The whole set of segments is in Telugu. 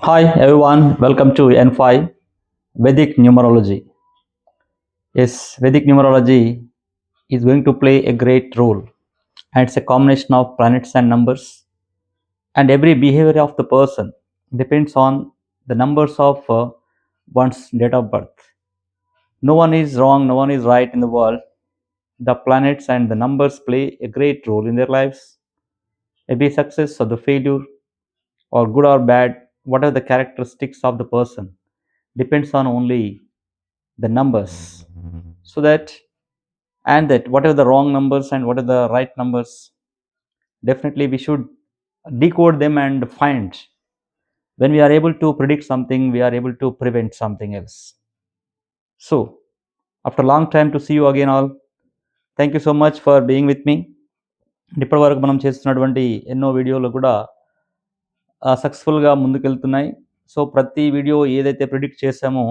Hi everyone, welcome to N5 Vedic Numerology. Yes, Vedic Numerology is going to play a great role, and it's a combination of planets and numbers. And every behavior of the person depends on the numbers of one's date of birth. No one is wrong, no one is right in the world. The planets and the numbers play a great role in their lives. Maybe success or the failure, or good or bad, whatever the characteristics of the person, depends on only the numbers. So that and that what are the wrong numbers and what are the right numbers, definitely we should decode them and find. When we are able to predict something, we are able to prevent something else. So after a long time to see you again all, thank you so much for being with me. ఇప్పటివరకు మనం చేస్తున్నటువంటి ఎన్నో వీడియోలు కూడా సక్సెస్ఫుల్గా ముందుకెళ్తున్నాయి. సో ప్రతి వీడియో ఏదైతే ప్రిడిక్ట్ చేశామో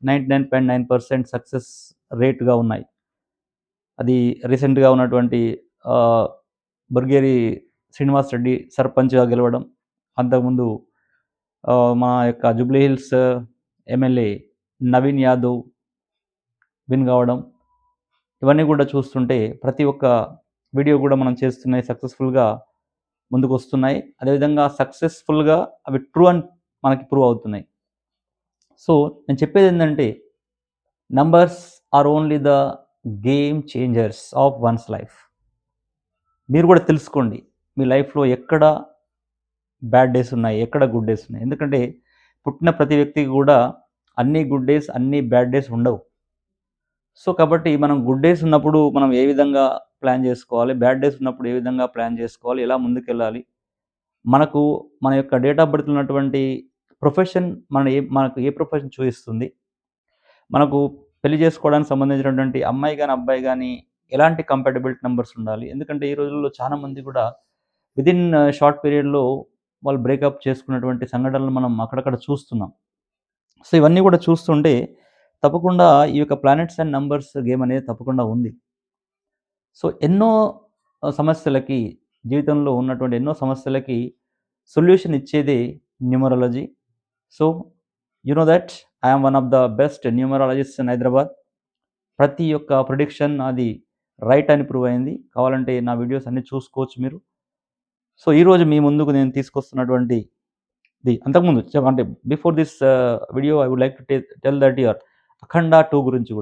99.9% సక్సెస్ రేట్గా ఉన్నాయి. అది రీసెంట్గా ఉన్నటువంటి బుర్గేరి శ్రీనివాస్ రెడ్డి సర్పంచ్గా గెలవడం, అంతకుముందు మా యొక్క Jubilee hills MLA Naveen Yadav win కావడం, ఇవన్నీ కూడా చూస్తుంటే ప్రతి ఒక్క వీడియో కూడా మనం చేస్తున్నాయి సక్సెస్ఫుల్గా ముందుకు వస్తున్నాయి. అదేవిధంగా సక్సెస్ఫుల్గా అవి ట్రూ అని మనకి ప్రూవ్ అవుతున్నాయి. సో నేను చెప్పేది ఏంటంటే, numbers are only the game changers of one's life. మీరు కూడా తెలుసుకోండి మీ లైఫ్లో ఎక్కడ బ్యాడ్ డేస్ ఉన్నాయి, ఎక్కడ గుడ్ డేస్ ఉన్నాయి. ఎందుకంటే పుట్టిన ప్రతి వ్యక్తికి కూడా అన్ని గుడ్ డేస్ అన్ని బ్యాడ్ డేస్ ఉండవు. సో కాబట్టి మనం గుడ్ డేస్ ఉన్నప్పుడు మనం ఏ విధంగా ప్లాన్ చేసుకోవాలి, బ్యాడ్ డేస్ ఉన్నప్పుడు ఏ విధంగా ప్లాన్ చేసుకోవాలి, ఎలా ముందుకెళ్ళాలి, మనకు మన యొక్క డేట్ ఆఫ్ బర్త్ ఉన్నటువంటి ప్రొఫెషన్ మనకు ఏ ప్రొఫెషన్ చూపిస్తుంది, మనకు పెళ్లి చేసుకోవడానికి సంబంధించినటువంటి అమ్మాయి కానీ అబ్బాయి కానీ ఎలాంటి కంపాటబిలిటీ నెంబర్స్ ఉండాలి. ఎందుకంటే ఈ రోజుల్లో చాలామంది కూడా విదిన్ షార్ట్ పీరియడ్లో వాళ్ళు బ్రేకప్ చేసుకున్నటువంటి సంఘటనలు మనం అక్కడక్కడ చూస్తున్నాం. సో ఇవన్నీ కూడా చూస్తుంటే తప్పకుండా ఈ యొక్క ప్లానెట్స్ అండ్ నంబర్స్ గేమ్ అనేది తప్పకుండా ఉంది. సో ఎన్నో సమస్యలకి, జీవితంలో ఉన్నటువంటి ఎన్నో సమస్యలకి సొల్యూషన్ ఇచ్చేదే numerology. So you know that I'm one of the best numerologist in Hyderabad. ప్రతి ఒక్క ప్రిడిక్షన్ అది రైట్ అని ప్రూవ్ అయింది. కావాలంటే నా వీడియోస్ అన్నీ చూసుకోవచ్చు మీరు. సో ఈరోజు మీ ముందుకు నేను తీసుకొస్తున్నటువంటి అంతకుముందు అంటే before this video I would like to tell that your Akhanda 2 గురించి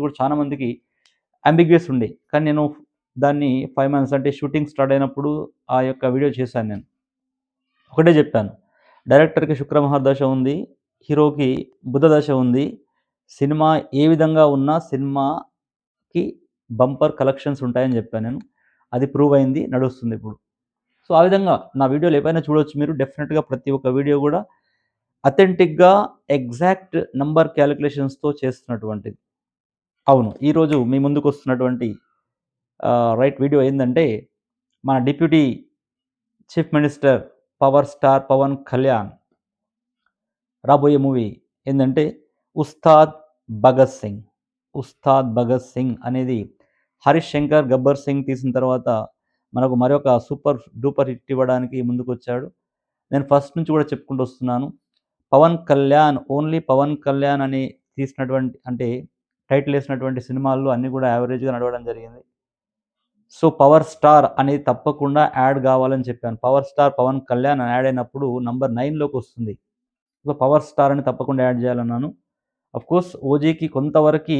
కూడా చాలా మందికి అంబిగ్యూస్ ఉండే. కానీ నేను దాన్ని 5 మంత్స్ అంటే షూటింగ్ స్టార్ట్ అయినప్పుడు ఆ యొక్క వీడియో చేశాను నేను. ఒకటే చెప్పాను, డైరెక్టర్కి శుక్ర మహాదశ ఉంది, హీరోకి బుధ దశ ఉంది. సినిమా ఏ విధంగా ఉన్నా సినిమాకి బంపర్ కలెక్షన్స్ ఉంటాయని చెప్పాను నేను. అది ప్రూవ్ అయింది, నడుస్తుంది ఇప్పుడు. సో ఆ విధంగా నా వీడియోలు ఏవైనా చూడవచ్చు మీరు. డెఫినెట్గా ప్రతి ఒక్క వీడియో కూడా అథెంటిక్గా ఎగ్జాక్ట్ నంబర్ క్యాలిక్యులేషన్స్తో చేస్తున్నటువంటిది. అవును, ఈరోజు మీ ముందుకు వస్తున్నటువంటి రైట్ వీడియో ఏంటంటే, మన deputy chief minister power star Pawan Kalyan రాబోయే మూవీ ఏంటంటే ఉస్తాద్ భగత్ సింగ్. ఉస్తాద్ భగత్ సింగ్ అనేది హరీష్ శంకర్ గబ్బర్ సింగ్ తీసిన తర్వాత మనకు మరొక సూపర్ డూపర్ హిట్ ఇవ్వడానికి ముందుకు వచ్చాడు. నేను ఫస్ట్ నుంచి కూడా చెప్పుకుంటూ వస్తున్నాను, పవన్ కళ్యాణ్ ఓన్లీ పవన్ కళ్యాణ్ అని తీసినటువంటి అంటే టైటిల్ వేసినటువంటి సినిమాల్లో అన్నీ కూడా యావరేజ్గా నడవడం జరిగింది. సో పవర్ స్టార్ అనేది తప్పకుండా యాడ్ కావాలని చెప్పాను. పవర్ స్టార్ పవన్ కళ్యాణ్ అని యాడ్ అయినప్పుడు నంబర్ 9లోకి వస్తుంది. సో పవర్ స్టార్ అని తప్పకుండా యాడ్ చేయాలన్నాను. అఫ్కోర్స్ ఓజీకి కొంతవరకు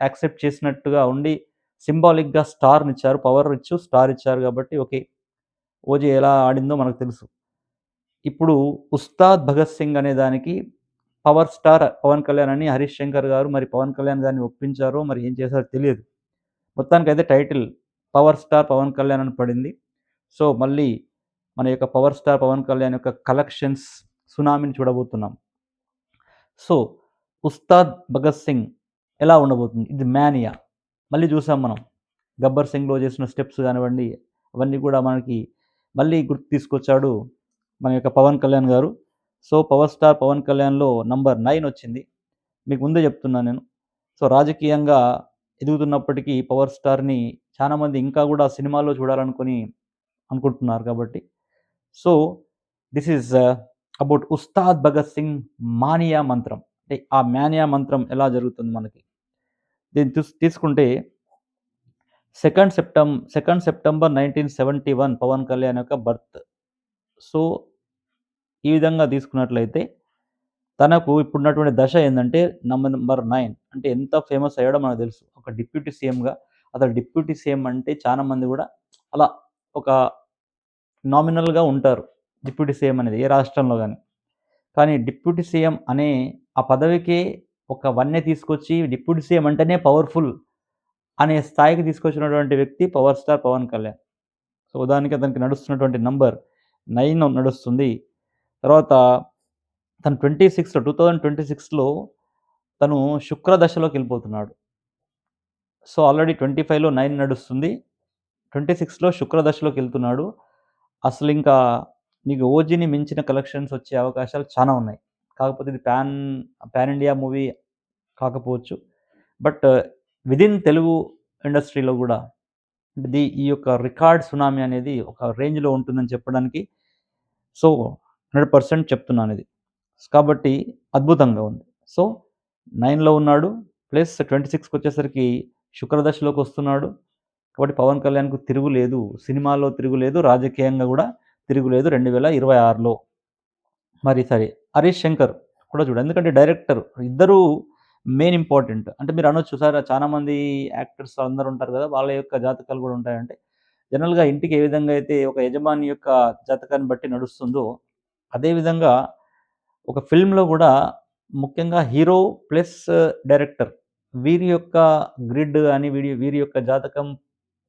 యాక్సెప్ట్ చేసినట్టుగా ఉండి సింబాలిక్గా స్టార్ని ఇచ్చారు, పవర్ స్టార్ ఇచ్చారు కాబట్టి ఓకే, ఓజీ ఎలా ఆడిందో మనకు తెలుసు. ఇప్పుడు ఉస్తాద్ భగత్ సింగ్ అనే దానికి పవర్ స్టార్ పవన్ కళ్యాణ్ అని హరీష్ శంకర్ గారు మరి పవన్ కళ్యాణ్ గారిని ఒప్పించారో మరి ఏం చేశారో తెలియదు. మొత్తానికైతే title power star Pawan Kalyan అని పడింది. సో మళ్ళీ మన యొక్క పవర్ స్టార్ పవన్ కళ్యాణ్ యొక్క కలెక్షన్స్ సునామీని చూడబోతున్నాం. సో ఉస్తాద్ భగత్ సింగ్ ఎలా ఉండబోతుంది, ఇది మేనియా. మళ్ళీ చూసాం మనం గబ్బర్ సింగ్లో చేసిన స్టెప్స్ కానివ్వండి, అవన్నీ కూడా మనకి మళ్ళీ గుర్తు తీసుకొచ్చాడు మన యొక్క పవన్ కళ్యాణ్ గారు. సో పవర్ స్టార్ పవన్ కళ్యాణ్లో నంబర్ 9 వచ్చింది. మీకు ముందే చెప్తున్నాను నేను. సో రాజకీయంగా ఎదుగుతున్నప్పటికీ పవర్ స్టార్ని చాలామంది ఇంకా కూడా సినిమాల్లో చూడాలనుకుంటున్నారు కాబట్టి. So this is about Ustaad Bhagat Singh mania మంత్రం. అంటే ఆ మానియా మంత్రం ఎలా జరుగుతుంది మనకి? దీన్ని తీసుకుంటే సెకండ్ సెప్టెంబర్ 1971 పవన్ కళ్యాణ్ యొక్క బర్త్. సో, ఈ విధంగా తీసుకున్నట్లయితే తనకు ఇప్పుడున్నటువంటి దశ ఏందంటే నంబర్ 9 అంటే ఎంత ఫేమస్ అయ్యాడో మనకు తెలుసు. ఒక డిప్యూటీ సీఎంగా అసలు డిప్యూటీ సీఎం అంటే చాలా మంది గూడా అలా ఒక నామినల్‌గా ఉంటారు. డిప్యూటీ సీఎం అనేది ఏ రాష్ట్రంలో గాని. కానీ డిప్యూటీ సీఎం అనే ఆ పదవికే ఒక వన్నె తీసుకొచ్చి డిప్యూటీ సీఎం అంటేనే పవర్‌ఫుల్ అనే స్థాయికి తీసుకొచ్చినటువంటి వ్యక్తి power star Pawan Kalyan. So, ఉదాహరణకి అతనికి నడుస్తున్నటువంటి నంబర్ 9 నడుస్తుంది. తర్వాత తను 2026లో తను శుక్ర దశలోకెళ్ళిపోతున్నాడు. సో, ఆల్రెడీ 25లో 9 నడుస్తుంది. 26లో శుక్ర దశలోకెళ్తున్నాడు. అసలింకా నీకు 'ఓజీని' మించిన కలెక్షన్స్ వచ్చే అవకాశాలు చానా ఉన్నాయి. కాకపోతే ఇది పాన్ ఇండియా మూవీ కాకపోవచ్చు. బట్ విదిన్ తెలుగు ఇండస్ట్రీలో గూడా ఈ యొక్క రికార్డ్ సునామీ అనేది ఒక రేంజ్‌లో ఉంటుందని చెప్పడానికి సో, 100% చెప్తున్నానిది. కాబట్టి అద్భుతంగా ఉంది. సో, 9లో ఉన్నాడు. ప్లస్ 26కొచ్చేసరికి శుక్రదశలోకొస్తున్నాడు. కాబట్టి పవన్ కళ్యాణ్‌కు తిరుగులేదు. సినిమాలో తిరుగులేదు. రాజకీయంగా గూడా తిరుగులేదు 2026లో. మరి సరే 'హరీష్ శంకర్' కూడా చూడు. ఎందుకంటే డైరెక్టర్ ఇద్దరూ మెయిన్ ఇంపార్టెంట్. అంటే మీరు అనొచ్చు సార్ చాలామంది యాక్టర్స్ అందరూ ఉంటారు గదా! వాళ్ళ యొక్క జాతకాలు గూడా ఉంటాయంటే, జనరల్‌గా ఇంటికి ఏ విధంగా అయితే ఒక యజమాని యొక్క జాతకాన్ని బట్టి నడుస్తుందో, అదే విధంగా ఒక ఫిల్మ్‌లో గూడా ముఖ్యంగా హీరో ప్లస్ డైరెక్టర్ వీరి యొక్క గ్రిడ్ గాని, వీరి యొక్క జాతకం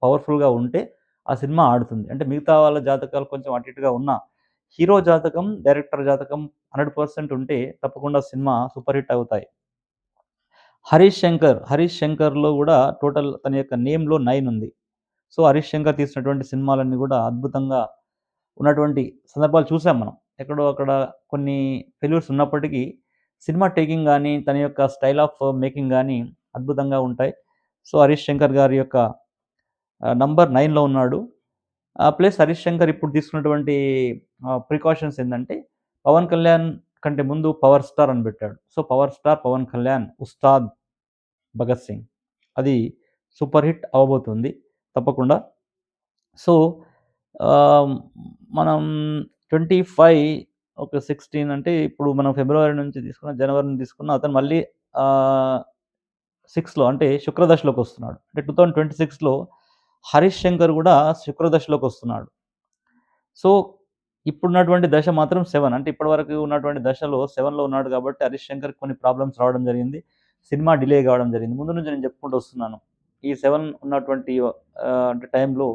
పవర్‌ఫుల్‌గా ఉంటే ఆ సినిమా ఆడుతుంది. అంటే మిగతా వాళ్ళ జాతకాలు కొంచెం అటు ఇటుగా ఉన్నా, హీరో జాతకం, డైరెక్టర్ జాతకం 100% ఉంటే తప్పకుండా సినిమా సూపర్ హిట్ అవుతాయి. 'హరీష్ శంకర్‌లో గూడా టోటల్ తన యొక్క నేమ్‌లో 9 ఉంది. సో, 'హరీష్ శంకర్' తీసినటువంటి సినిమాలన్నీ గూడా అద్భుతంగా ఉన్నటువంటి సందర్భాలు చూసాం మనం. ఎక్కడో అక్కడ కొన్ని ఫెయిల్యూర్స్ ఉన్నప్పటికీ, సినిమా టేకింగ్ గాని, తన యొక్క స్టైల్ ఆఫ్ మేకింగ్ గాని అద్భుతంగా ఉంటాయి. సో, 'హరీష్ శంకర్' గారి యొక్క నంబర్ 9లో ఉన్నాడు. ప్లస్ 'హరీష్ శంకర్' ఇప్పుడు తీసుకున్నటువంటి ప్రికాషన్స్ ఏందంటే, పవన్ కళ్యాణ్ కంటే ముందు 'పవర్ స్టార్' అని పెట్టాడు. So, 'power star Pawan Kalyan Ustaad Bhagat Singh' అది సూపర్ హిట్ అవ్వబోతుంది తప్పకుండా. సో, ఆహ్, మనం 25 ఒక 16 అంటే ఇప్పుడు మనం ఫిబ్రవరి నుంచి తీసుకున్న, జనవరి నుంచి తీసుకున్న అతను మళ్ళీ ఆహ్, 6లో అంటే శుక్రదశలోకొస్తున్నాడు. అంటే 2026లో 'హరీష్ శంకర్' గూడా శుక్రదశలోకొస్తున్నాడు. సో, ఇప్పుడున్నటువంటి దశ మాత్రం 7 అంటే ఇప్పటివరకు ఉన్నటువంటి దశలో 7లో ఉన్నాడు కాబట్టి 'హరీష్ శంకర్‌కి' కొన్ని ప్రాబ్లమ్స్ రావడం జరిగింది. సినిమా డిలే కావడం జరిగింది. ముందు నుంచి నేను చెప్పుకుంటూ వస్తున్నాను. ఈ 7 ఉన్నటువంటి అంటే టైంలో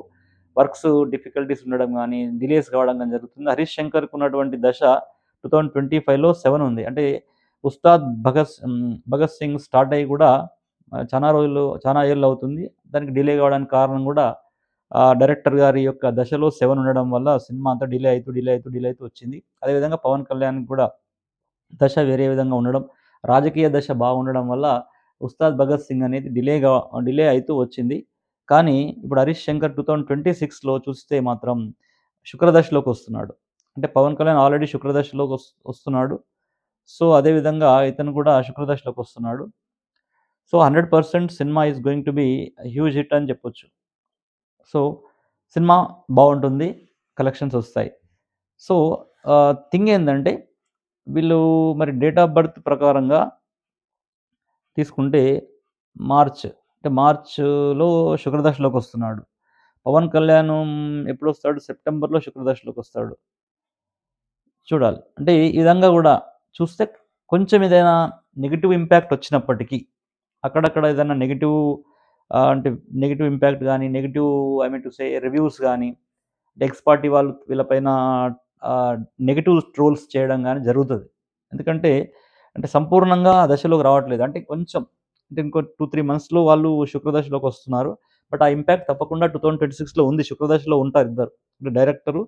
వర్క్స్ డిఫికల్టీస్ ఉండడం గానీ, డిలేస్ కావడం గానీ జరుగుతుంది. 'హరీష్ శంకర్‌కి' ఉన్నటువంటి దశ 2025లో 7 ఉంది. అంటే ఉస్తాద్ భగత్ సింగ్ స్టార్ట్ అయ్యి కూడా చానా ఏళ్లవుతుంది. దానికి డిలే కావడానికి కారణం గూడా డైరెక్టర్ గారి యొక్క దశలో 7 ఉండడం వల్ల సినిమా అంతా డిలే అయితూ వచ్చింది. అదేవిధంగా పవన్ కళ్యాణ్‌కి కూడా దశ వేరే విధంగా ఉండడం, రాజకీయ దశ బాగుండడం వల్ల ఉస్తాద్ భగత్ సింగ్ అనేది డిలే అయితూ వచ్చింది. కానీ ఇప్పుడు 'హరీష్ శంకర్' 2026లో చూస్తే మాత్రం శుక్రదశలోకొస్తున్నాడు. అంటే పవన్ కళ్యాణ్ ఆల్రెడీ శుక్రదశలోకి వస్తున్నాడు. సో, అదే విధంగా ఇతను కూడా శుక్రదశలోకొస్తున్నాడు. So, 100% cinema is going to be huge hit అని చెప్పొచ్చు. సో, సినిమా బావుంటుంది. కలెక్షన్స్ ఒస్తాయి. సో, థింగ్ ఏందంటే వీళ్ళు మరి డేట్ ఆఫ్ బర్త్ ప్రకారంగా తీసుకుంటే మార్చ్‌లో శుక్రదశలోకొస్తున్నాడు. పవన్ కళ్యాణ్ ఎప్పుడొస్తాడు? సెప్టెంబర్‌లో శుక్రదశలోకొస్తాడు. చూడాలి. అంటే ఈ విధంగా గూడా చూస్తే కొంచెం ఏదైనా నెగెటివ్ ఇంపాక్ట్ వచ్చినప్పటికీ, అక్కడక్కడ ఏదైనా అంటే నెగెటివ్ ఇంపాక్ట్ గాని, I mean to say reviews గాని, ఎక్స్ పార్టీ వాళ్ళు వీళ్ళపైన ఆహ్, నెగెటివ్ ట్రోల్స్ చేయడం గాని జరుగుతది. ఎందుకంటే, అంటే సంపూర్ణంగా ఆ దశలోకి రావట్లేదు. అంటే కొంచెం అంటే ఇంకో 2, 3 మంత్స్‌లో వాళ్ళు శుక్రదశలోకొస్తున్నారు. బట్ ఆ ఇంపాక్ట్ తప్పకుండా 2026లో ఉంది. శుక్రదశలో ఉంటారు ఇద్దరు. అంటే director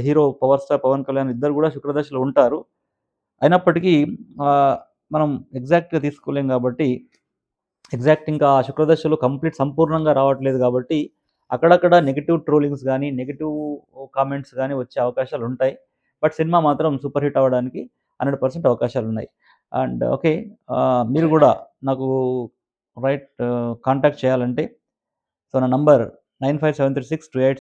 hero power star Pawan Kalyan ఇద్దరు గూడా శుక్రదశలో ఉంటారు. అయినప్పటికీ ఆహ్, మనం ఎగ్జాక్ట్‌గా తీసుకోలేం గాబట్టి, ఇంకా శుక్రదశలో సంపూర్ణంగా రావట్లేదు గాబట్టి, అక్కడక్కడ నెగెటివ్ ట్రోలింగ్స్ గాని, నెగెటివ్ కామెంట్స్ గాని వచ్చే అవకాశాలుంటాయి. బట్ సినిమా మాత్రం సూపర్ హిట్ అవ్వడానికి 100% అవకాశాలు ఉన్నాయి. అండ్ ఓకే, మీరు కూడా నాకు కాంటాక్ట్ చేయాలంటే సో నా నంబర్ 95736282